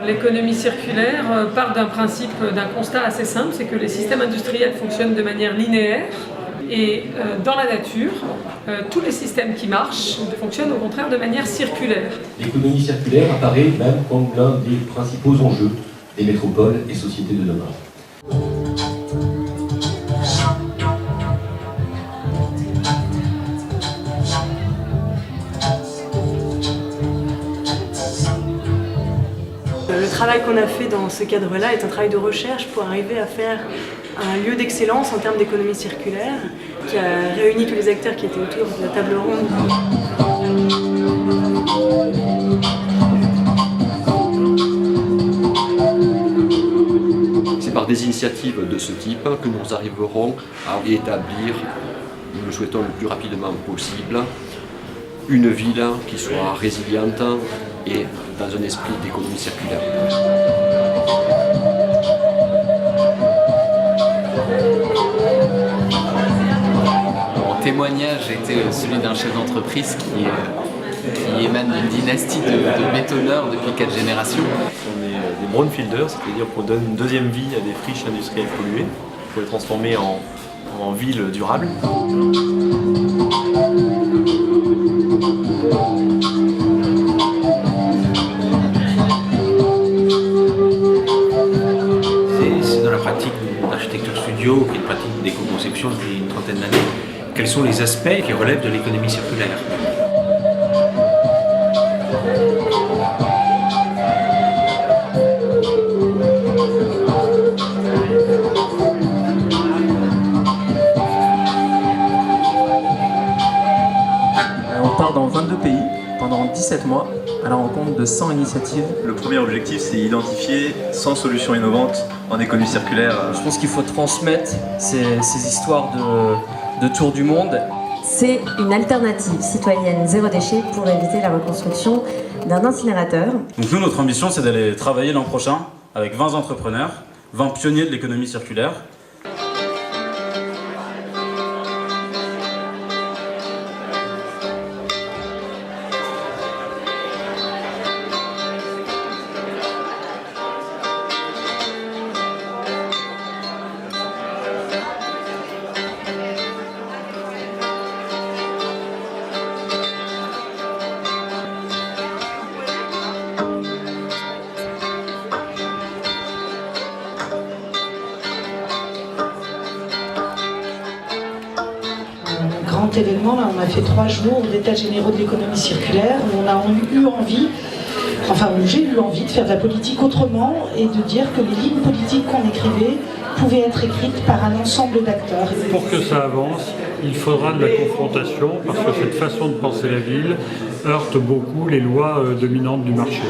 L'économie circulaire part d'un principe, d'un constat assez simple, c'est que les systèmes industriels fonctionnent de manière linéaire et dans la nature, tous les systèmes qui marchent fonctionnent au contraire de manière circulaire. L'économie circulaire apparaît même comme l'un des principaux enjeux des métropoles et sociétés de demain. Le travail qu'on a fait dans ce cadre-là est un travail de recherche pour arriver à faire un lieu d'excellence en termes d'économie circulaire qui a réuni tous les acteurs qui étaient autour de la table ronde. C'est par des initiatives de ce type que nous arriverons à établir, nous le souhaitons le plus rapidement possible, une ville qui soit résiliente et dans un esprit d'économie circulaire. Mon témoignage était celui d'un chef d'entreprise qui émane d'une dynastie de bétonneurs depuis 4 générations. On est des brownfielders, c'est-à-dire qu'on donne une deuxième vie à des friches industrielles polluées pour les transformer en villes durables. C'est dans la pratique d'architecture studio, qui est une pratique d'éco-conception depuis une trentaine d'années. Quels sont les aspects qui relèvent de l'économie circulaire ? On part dans 22 pays pendant 17 mois à la rencontre de 100 initiatives. Le premier objectif, c'est identifier 100 solutions innovantes en économie circulaire. Je pense qu'il faut transmettre ces histoires de tour du monde. C'est une alternative citoyenne zéro déchet pour éviter la reconstruction d'un incinérateur. Donc nous, notre ambition, c'est d'aller travailler l'an prochain avec 20 entrepreneurs, 20 pionniers de l'économie circulaire. Grand événement, là, on a fait 3 jours d'états généraux de l'économie circulaire où on a eu envie, où j'ai eu envie de faire de la politique autrement et de dire que les lignes politiques qu'on écrivait pouvaient être écrites par un ensemble d'acteurs. Pour que ça avance, il faudra de la confrontation parce que cette façon de penser la ville heurte beaucoup les lois dominantes du marché.